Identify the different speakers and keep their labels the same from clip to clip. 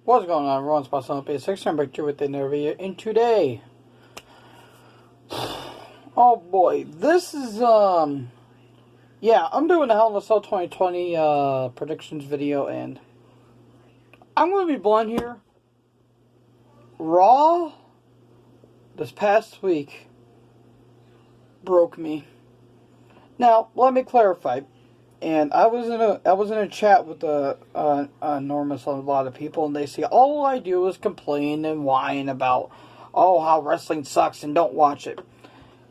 Speaker 1: What's going on, everyone? It's Boss Pay 6. I'm back here with another video. And today, oh boy, this is, yeah, I'm doing the Hell in a Cell 2020, predictions video, and I'm going to be blunt here. Raw, this past week, broke me. Now, let me clarify. And I was in a chat with a lot of people, and they say all I do is complain and whine about, oh, how wrestling sucks and don't watch it.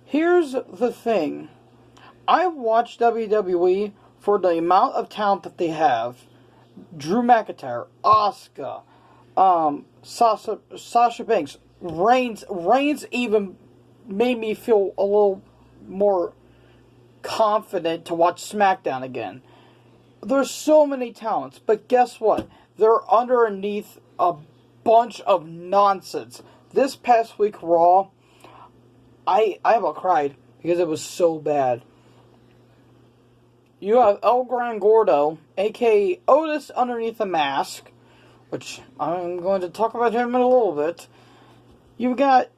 Speaker 1: Here's the thing: I watch WWE for the amount of talent that they have. Drew McIntyre, Asuka, Sasha Banks, Reigns even made me feel a little more confident to watch SmackDown again. There's so many talents, but guess what? They're underneath a bunch of nonsense. This past week, Raw, I about cried because it was so bad. You have El Gran Gordo, aka Otis underneath the mask, which I'm going to talk about him in a little bit. You got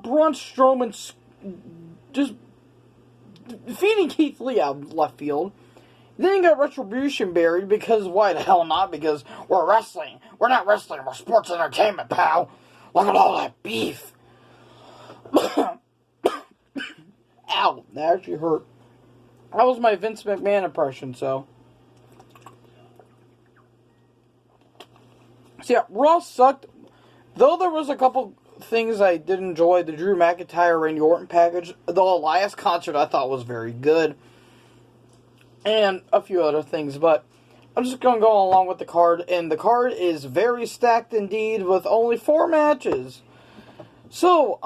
Speaker 1: Braun Strowman just defeating Keith Lee out of left field. Then you got Retribution buried because, why the hell not? Because we're wrestling. We're not wrestling. We're sports entertainment, pal. Look at all that beef. Ow, that actually hurt. That was my Vince McMahon impression, so. So yeah, Raw sucked. Though there was a couple things I did enjoy, the Drew McIntyre Randy Orton package, the Elias concert I thought was very good, and a few other things, but I'm just going to go along with the card, and the card is very stacked indeed with only 4 matches. So,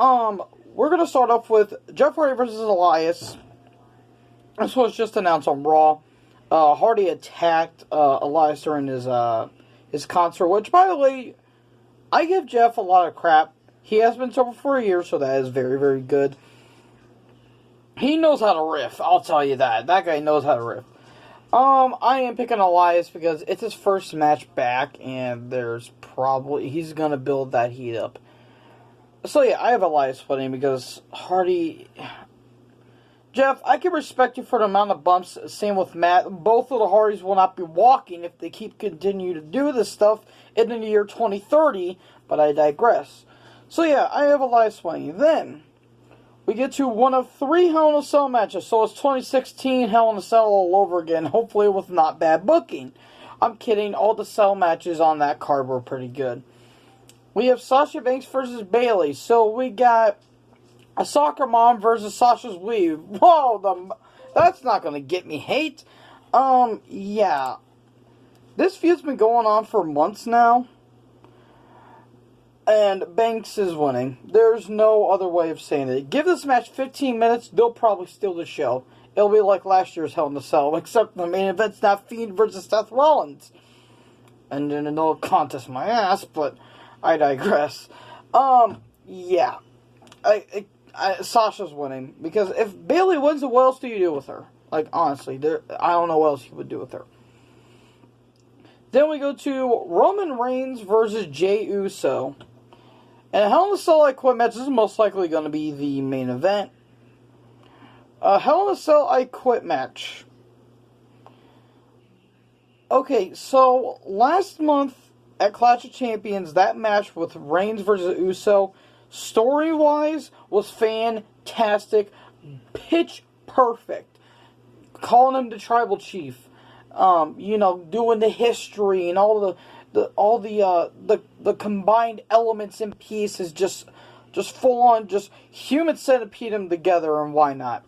Speaker 1: we're going to start off with Jeff Hardy versus Elias. This was just announced on Raw. Hardy attacked Elias during his concert, which, by the way, I give Jeff a lot of crap. He has been sober for a year, so that is very, very good. He knows how to riff, I'll tell you that. That guy knows how to riff. I am picking Elias because it's his first match back, and he's going to build that heat up. So yeah, I have Elias winning because Hardy... Jeff, I can respect you for the amount of bumps. Same with Matt. Both of the Hardys will not be walking if they continue to do this stuff in the year 2030, but I digress. So yeah, I have Elias winning. Then, we get to one of 3 Hell in a Cell matches. So it's 2016 Hell in a Cell all over again. Hopefully with not bad booking. I'm kidding. All the Cell matches on that card were pretty good. We have Sasha Banks versus Bayley. So we got a soccer mom versus Sasha's weave. Whoa, that's not going to get me hate. Yeah. This feud's been going on for months now. And Banks is winning. There's no other way of saying it. Give this match 15 minutes, they'll probably steal the show. It'll be like last year's Hell in a Cell, except the main event's not Fiend versus Seth Rollins. And then it'll contest my ass, but I digress. Yeah. Sasha's winning. Because if Bayley wins, what else do you do with her? Like, honestly, I don't know what else you would do with her. Then we go to Roman Reigns versus Jey Uso. And Hell in a Cell I Quit match, this is most likely going to be the main event. Hell in a Cell I Quit match. Okay, so last month at Clash of Champions, that match with Reigns versus Uso, story-wise, was fantastic. Pitch perfect. Calling him the Tribal Chief. Doing the history and all the combined elements and pieces, just full on, just human centipede them together, and why not?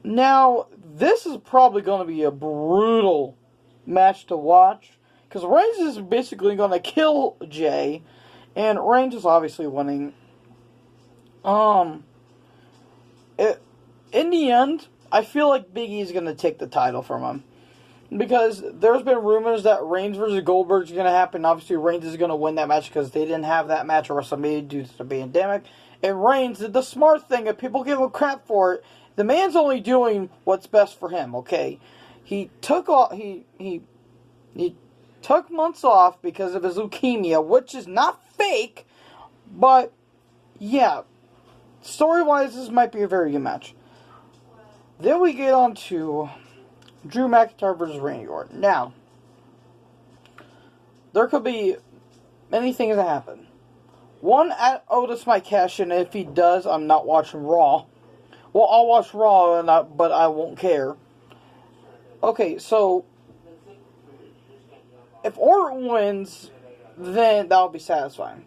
Speaker 1: Now, this is probably going to be a brutal match to watch, because Reigns is basically going to kill Jey, and Reigns is obviously winning. In the end, I feel like Big E is going to take the title from him. Because there's been rumors that Reigns versus Goldberg is going to happen. Obviously, Reigns is going to win that match because they didn't have that match at WrestleMania due to the pandemic. And Reigns did the smart thing, and people give him crap for it. The man's only doing what's best for him, okay? He took off, he took months off because of his leukemia, which is not fake, but yeah, story-wise, this might be a very good match. Then we get on to Drew McIntyre versus Randy Orton. Now, there could be many things that happen. One, Otis might cash in. If he does, I'm not watching Raw. Well, I'll watch Raw, but I won't care. Okay, so if Orton wins, then that'll be satisfying.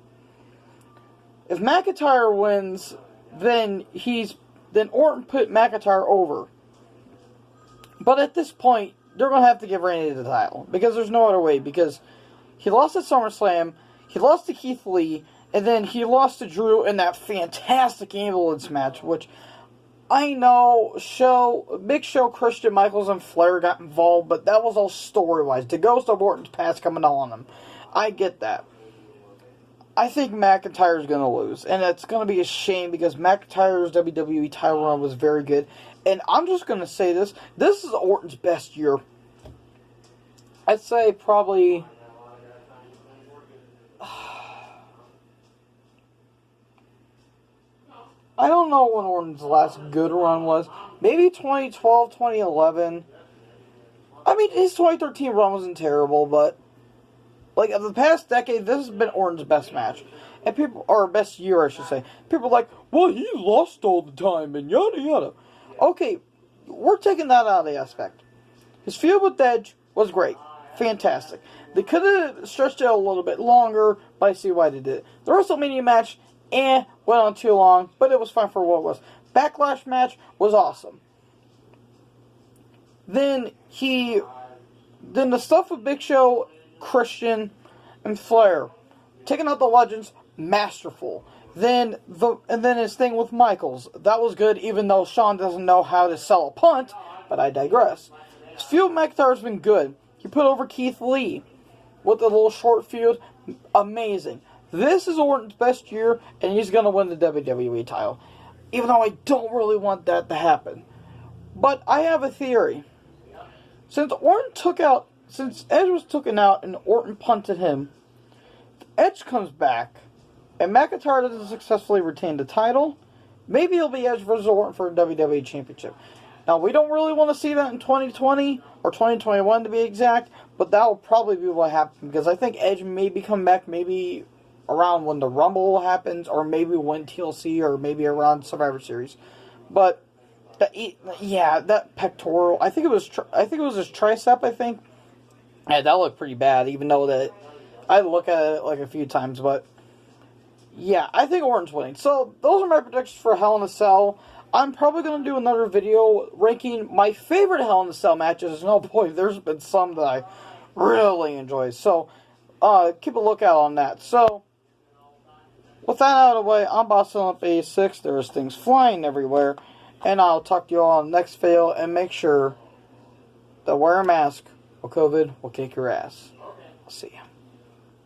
Speaker 1: If McIntyre wins, then Orton put McIntyre over. But at this point, they're going to have to give Randy the title. Because there's no other way. Because he lost at SummerSlam, he lost to Keith Lee, and then he lost to Drew in that fantastic ambulance match, which I know Big Show, Christian Michaels, and Flair got involved, but that was all story-wise. The ghost of Orton's past coming on him. I get that. I think McIntyre's going to lose, and it's going to be a shame because McIntyre's WWE title run was very good. And I'm just going to say this. This is Orton's best year. I'd say probably... I don't know when Orton's last good run was. Maybe 2012, 2011. I mean, his 2013 run wasn't terrible, but... Like, of the past decade, this has been Orton's best match. And or best year, I should say. People are like, well, he lost all the time, and yada yada. Okay, we're taking that out of the aspect. His feud with Edge was great. Fantastic. They could have stretched it a little bit longer, but I see why they did it. The WrestleMania match, went on too long, but it was fine for what it was. Backlash match was awesome. Then the stuff with Big Show, Christian, and Flair, taking out the legends, masterful. Then his thing with Michaels, that was good, even though Shawn doesn't know how to sell a punt, but I digress. His feud with McIntyre's been good. He put over Keith Lee with a little short feud, amazing. This is Orton's best year, and he's going to win the WWE title, even though I don't really want that to happen. But I have a theory. Since Edge was taken out and Orton punted him, Edge comes back, and McIntyre doesn't successfully retain the title, maybe it'll be Edge versus Orton for a WWE Championship. Now, we don't really want to see that in 2020, or 2021 to be exact, but that will probably be what happens, because I think Edge may be coming back maybe around when the Rumble happens, or maybe when TLC, or maybe around Survivor Series. But, that pectoral, I think it was his tricep, I think. Yeah, that looked pretty bad, even though that I look at it like a few times, but yeah, I think Orton's winning. So, those are my predictions for Hell in a Cell. I'm probably going to do another video ranking my favorite Hell in a Cell matches, and oh boy, there's been some that I really enjoy. So, keep a lookout on that. So, with that out of the way, I'm Boss Up 86. There's things flying everywhere, and I'll talk to you all on the next video, and make sure to wear a mask, or COVID will kick your ass. I'll see ya.